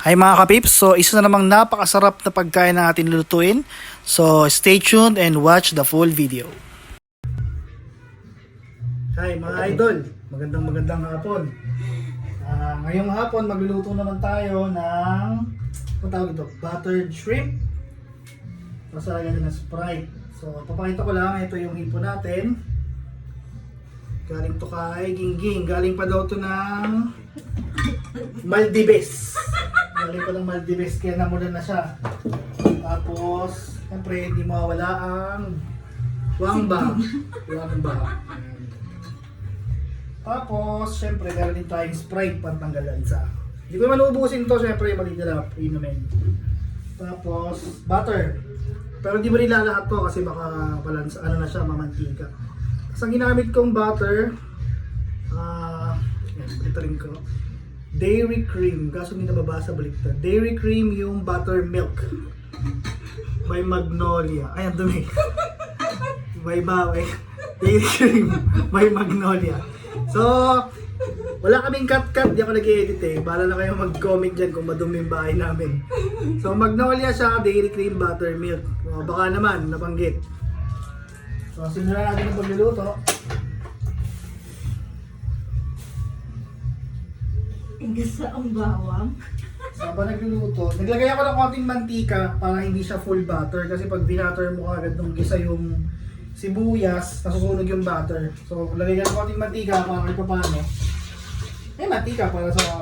Hi mga kapips, so isa na namang napakasarap na pagkain na atin lulutuin. So stay tuned and watch the full video. Hi mga idol, magandang hapon. Ngayong hapon magluluto naman tayo ng buttered shrimp. Tapos lagyan din ng Sprite. So papakita ko lang, ito yung hipo natin. Galing to kay Gingging, galing pa daw to ng Maldives. Galing pa ng Maldives, kaya namulan na siya. Tapos, siyempre, hindi mawawala ang wangba. Tapos, siyempre, meron din tayong Sprite pantanggal lansa. Hindi ko naman ubusin to, siyempre, maligalap, inumin. Tapos, butter. Pero hindi mo nilalahat to kasi baka balansa, ano na siya, mamantika. Tapos, ang ginamit kong butter, ito rin ko. Dairy cream, kaso hindi nababasa baliktad. Dairy cream yung buttermilk by Magnolia. Ay, ang dumi. Dairy cream by Magnolia. So, wala kaming cut-cut, di ako nag-edit eh. Bahala na kayo mag-comment dyan kung madumi yung bahay namin. So, Magnolia siya, dairy cream, buttermilk. O, baka naman, nabanggit. So, simulan natin ang pagluluto. Gasa ang bawang. So, habang nagluluto, naglagay ako ng konting mantika para hindi siya full butter kasi pag binatter mo agad nung gisa yung sibuyas, nasusunog yung butter. So, lagay ka ng konting mantika para kahit paano. Mantika para sa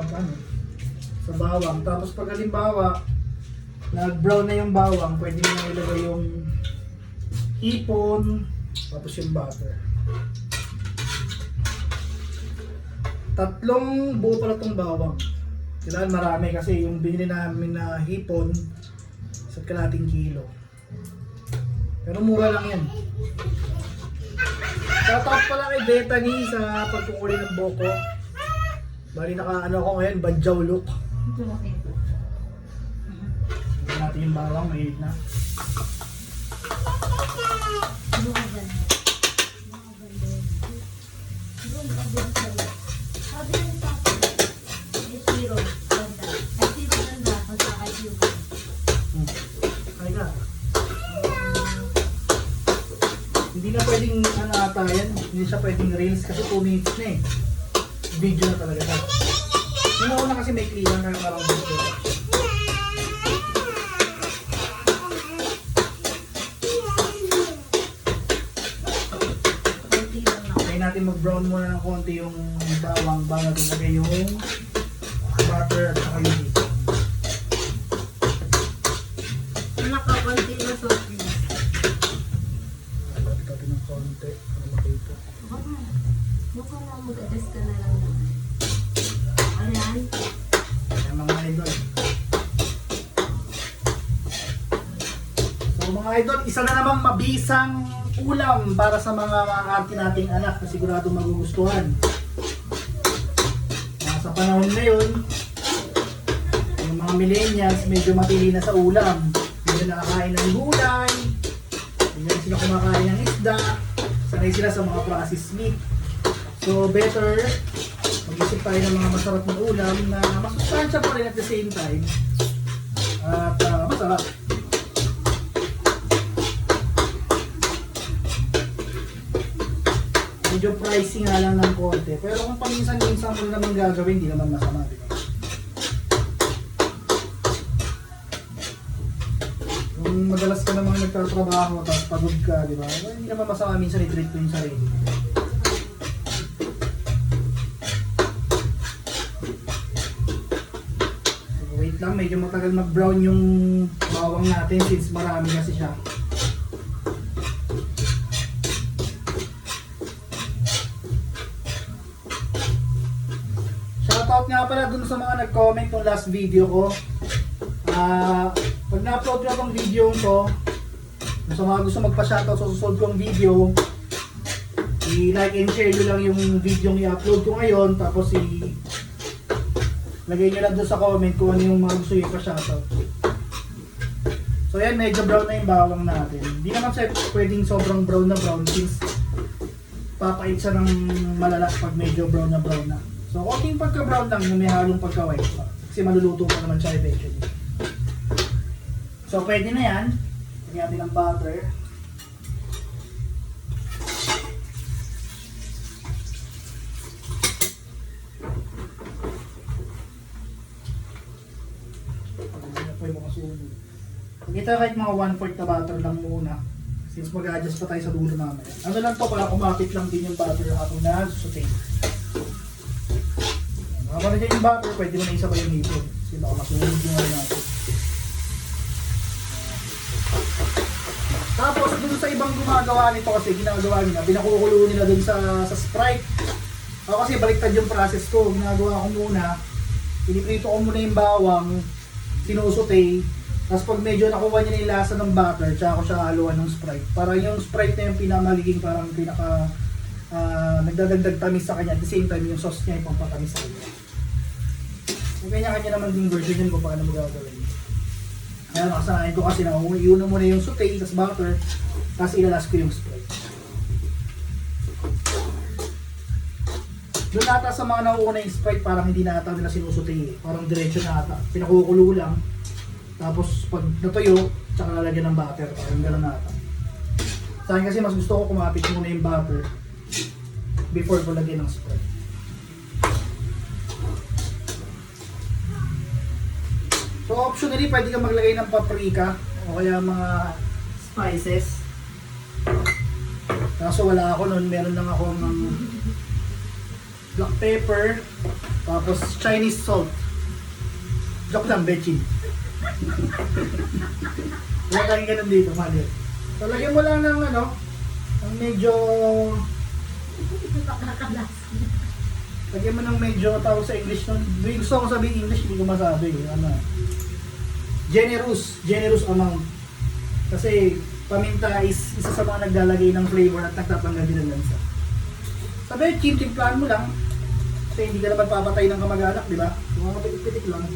sa bawang. Tapos pag halimbawa, nag-brown na yung bawang, pwede mo na ilagay yung hipon, tapos yung butter. 3 buo pala itong bawang. Kailangan marami kasi yung binili namin na hipon sa kalating kilo. Pero mura lang yan. Shoutout pala kay Bethany sa pagkukuli ng boko. Bali naka ko ngayon, badyaw look. Ito natin yung bawang, mahit na. Hindi na pwedeng ata yan, hindi siya pwedeng reels kasi 2 minutes na eh. Video na talaga siya. Yung una kasi may clean kaya parang video. Kaya natin mag-brown muna ng konti yung bawang bago ilagay yung butter at saka yung hipon. Nakakonti na soft. Ng konti para makita. Mukha na mag-adjust ka na lang naman. Ayan. Ayan mga idol. So mga idol, isa na namang mabisang ulam para sa mga arte nating anak na sigurado magugustuhan. Sa panahon ngayon, yung mga millennials medyo matili na sa ulam. Hindi na nakakain ng gulay, hindi na sila kumakain ng isda, sanay sila sa mga processed meat. So better mag-isip tayo ng mga masarap na ulam na masustansya pa rin at the same time at masarap. Medyo pricey nga lang ng konti, pero kung paminsan-minsan mo naman gagawin, hindi naman masama, diba? Kung madalas ka namang nagtatrabaho tapos pagod ka, diba? Hindi naman masama minsan i-treat mo yung sarili. So, wait lang, medyo matagal mag-brown yung bawang natin since marami kasi siya. Shoutout nga pala dun sa mga nag-comment ng last video ko. Pag na-upload ko itong video ko, sa mga gusto magpa-shoutout sa susunod kong video, i-like and share nyo lang yung video yung i-upload ko ngayon, tapos lagay nyo lang doon sa comment kung ano yung mga gusto yung pa-shoutout. So yan, medyo brown na yung bawang natin. Hindi naman pwedeng sobrang brown na brown since papait siya ng malala pag medyo brown na brown na. So konting pagka-brown lang yung may halong pagka-white pa. Kasi maluluto pa naman siya eventually. So pwede na yan. Lagyan natin ng butter. Po yung mga sunog. Ito kahit mga 1/4 na butter lang muna. Since mag-adjust pa tayo sa dulo namin. Ano lang to, para kumapit lang din yung butter habang na-saute. Habang nandiyan yung butter, pwede mo na isa pa yung hipon. Kasi baka masunog yung ano natin. Tapos dun sa ibang gumagawa nito kasi ginagawa nila, pinakukulo nila dun sa Sprite. Ako kasi baliktad yung process ko. Ginagawa ko muna, piniprito ko muna yung bawang, sinusote, tapos pag medyo nakuha niya na yung lasa ng butter, tsaka ko siya haluan ng Sprite. Para yung Sprite na yung pinamagiging parang pinaka nagdadagdag tamis sa kanya, at the same time yung sauce niya yung pampatamis sa kanya. So kanya-kanya naman din version yun kung paano mo gagawin. Kaya nakasanayan ko kasi na iuna muna yung saute, tapos butter, tapos ilalas ko yung Sprite. Doon ata sa mga nauuna yung Sprite, parang hindi na ata nila sinusuti eh. Parang diretso na ata. Pinakukulo lang. Tapos pag natuyo, tsaka lalagyan ng butter. Parang gano'n na ata. Sa akin kasi mas gusto ko kumapit muna yung butter before ko lagyan ng Sprite. So optionally, pwede kang maglagay ng paprika o kaya mga spices. Kaso wala ako nun. Meron lang ako ng black pepper, tapos Chinese salt. Joke lang, bechin. Wala tayong ganun dito, mali. So, lagyan mo lang ng ano, ng medyo... Lagyan mo ng medyo, tawag sa English nun. Gusto ko sabihin English, hindi ko masabi. Ano? Generous amount. Kasi, paminta is isa sa mga naglalagay ng flavor at nagtatanggal din ng lansa. Sabi, timplahan mo lang. Kasi hindi ka naman papatay ng kamag-anak, di ba? Yung mga pitik-pitik lang.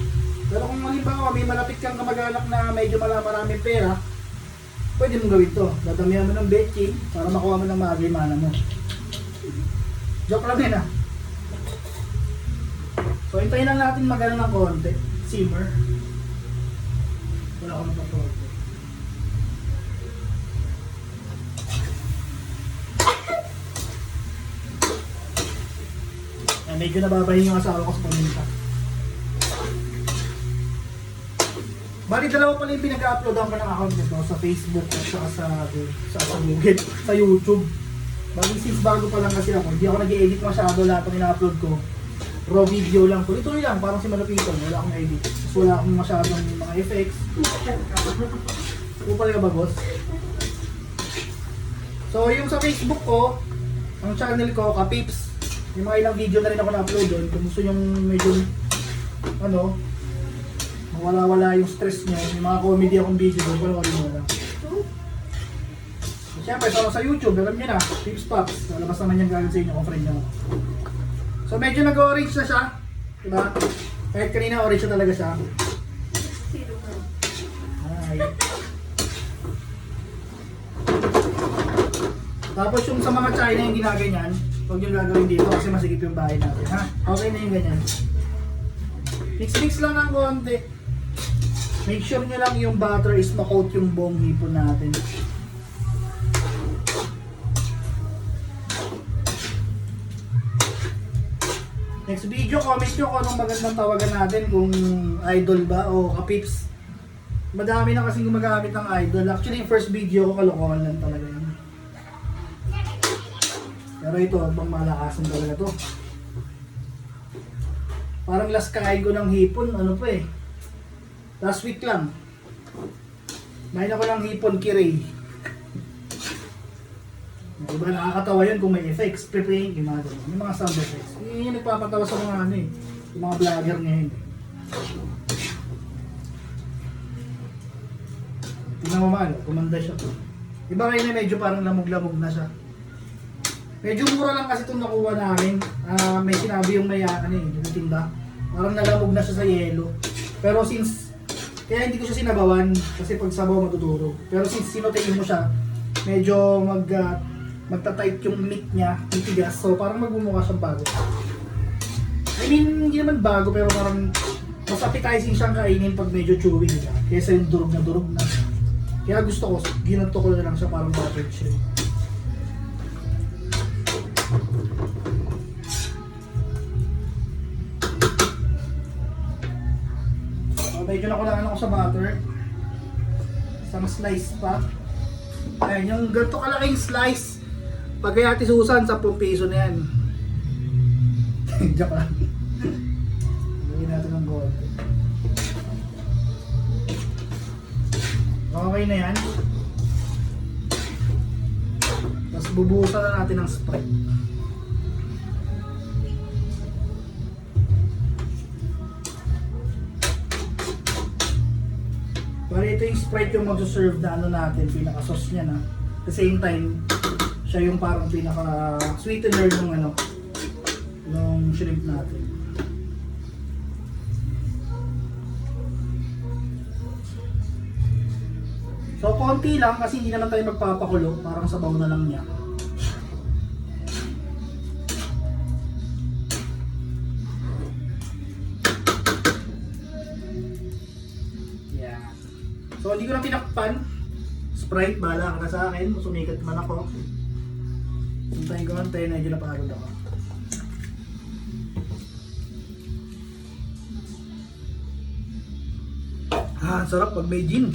Pero kung halimbawa may malapit kang kamag-anak na medyo maraming pera, pwede mong gawin to. Dadamihan mo ng bechin para makuha mo ng maagay-mana mo. Joke lang yun ah. So hintayin lang natin magano ng konti. Simmer. Wala akong napapawag. Medyo nababahin yung asawa ko sa paminta. Bali dalawa pala yung pinag-uploadan ko ng account nito sa Facebook at saka sa Google, sa YouTube. Bali since bago pa lang kasi ako, hindi ako nag-edit masyado lahat ng ina-upload ko. Raw video lang ko. Ito lang, parang si Malapitan, wala akong edit. So wala akong masyadong mga effects. Upal ka ba, boss? So yung sa Facebook ko, ang channel ko, Kapips. Yung mga ilang video na rin ako na-upload doon. Kung gusto nyo medyo, ano, mawala-wala yung stress nyo, yung mga comedy akong video doon, panoorin mo lang. Siyempre, sa YouTube, alam nyo na, Pips Pops, lalabas naman yung gagawin sa inyo kung friend nyo. So medyo nag-orange na siya, diba? Kahit kanina orange na talaga siya. Ay. Tapos yung sa mga China yung ginaganyan, huwag nyo gagawin dito kasi masigip yung bahay natin, ha? Okay na yung ganyan. Mix-mix lang ng konti. Make sure nyo lang yung butter is makoat yung buong hipon natin. Next video, comment nyo kung anong magandang tawagan natin, kung idol ba o kapips. Madami na kasing gumagamit ng idol. Actually, yung first video ko, kalokohan lang talaga yun. Pero ito, bang malakasan talaga to. Parang last kain ko ng hipon, ano pa eh. Last week lang. Main ako ng hipon kiray. Diba nakakatawa yun kung may effects, pre-playing, yung mga sound effects. Yun yung nagpapatawa sa mga ano eh, yung mga vlogger ngayon. Tingnan mo man, kumanda siya. Diba kayo na medyo parang lamog-lamog na siya. Medyo mura lang kasi itong nakuha namin. May sinabi yung may yung tinda. Parang nalamog na siya sa yelo. Pero since, kaya hindi ko siya sinabawan kasi pag sabaw matuturo. Pero since sinotain mo siya, medyo magta-tight yung meat niya, titigas. So parang magmumukha siyang bago. I mean, hindi naman bago pero parang Mas appetizing siyang kainin pag medyo chewy nila. Kesa yung durog na. Kaya gusto ko, ginanto ko na lang siya parang buttered shrimp. So, medyo nakulangan ako sa butter. Isang slice pa. Ayan, yung ganito kalaking slice. Pag kay Ate Susan, 10 piso na yan. Joke lang. Lagyan natin ng konti. Okay na yan. Tapos bubuhusan na natin ng Sprite. Bali ito yung Sprite yung magsuserve na ano natin, pinaka-sauce niya na. At the same time, siya yung parang pinaka-sweetener ng ano, ng shrimp natin. So konti lang kasi hindi naman tayo magpapakulo, parang sabaw na lang niya. Yeah. So hindi ko na tinakpan. Sprite, bahala ka na sa akin. Sumikat man ako. Suntayin ko lang tayo, medyo napagod ako. Sarap pag may gin.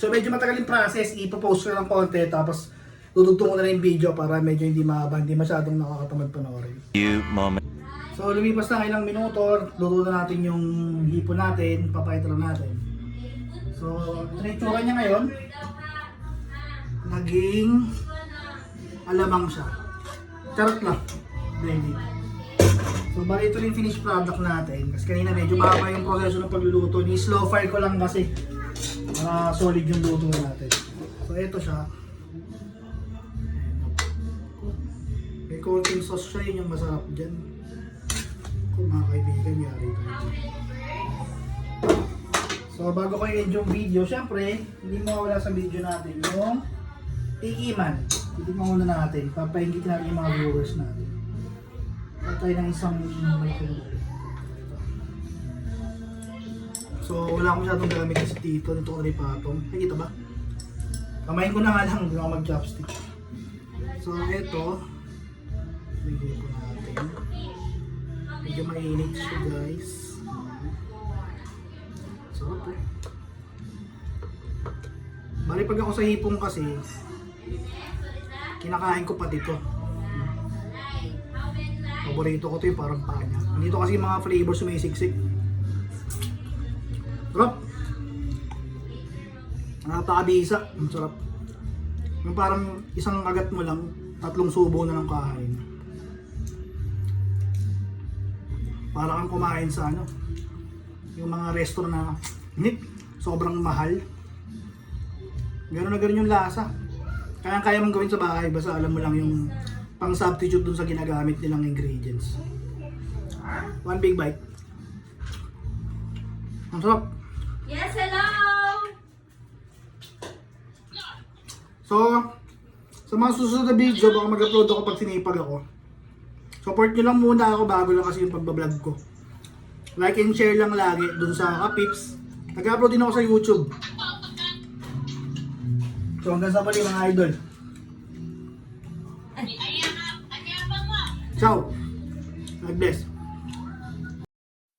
So medyo matagal yung process, ipopost ko lang konti tapos tutugtong ko na lang yung video para medyo hindi mahaba, hindi masyadong nakakatamad panoorin. So lumipas na ilang minuto, luto na natin yung hipon natin, papayat lang natin. So ito na yung tsura niya ngayon. Naging alamang siya. Charot lang. Blended. So bali ito yung finished product natin. Kasi kanina medyo mahaba yung proseso ng pagluluto. Ni slow fire ko lang kasi para solid yung luto natin. So ito siya. May konting sauce siya, yun yung masarap dyan. Kung mga kaibigan, yari tayo. So bago ko i-end yung video, syempre, hindi mawala sa video natin yung tikiman. Tikiman muna natin. Papaingit natin yung mga viewers natin. Patay ng isang malaking bowl. So wala akong masyadong gamit kasi dito. Dito ko rin patong. Nakikita ba? Kamayin ko na nga lang. Hindi ako mag-chopstick. So ito. Bigay ko natin. Medyo mainit siya guys. Sarap eh. Bali pag ako sa hipong kasi, kinakain ko pa dito. Paborito ko to yung parang panya. Dito kasi yung mga flavors sumisiksik. Sarap! Napakabisa. Ang sarap. Yung parang isang agat mo lang, 3 subo na ng kahain. Para kang kumain sa ano, yung mga restaurant na sobrang mahal. Gano'n na gano'n yung lasa. Kaya mong gawin sa bahay, basta alam mo lang yung pang substitute dun sa ginagamit nilang ingredients. One big bite. Ang sarap. Yes, hello! So, sa mga susunod na video, baka mag-upload ako pag sinipag ako. Support nyo lang muna ako bago lang kasi yung pagbablog ko. Like and share lang lagi dun sa Kapips. Nag-upload din ako sa YouTube. So hanggang sa muli mga idol. Ciao! God bless!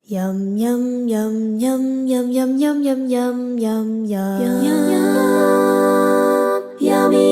Yum yum yum yum yum yum yum yum yum yum yum yum yummy.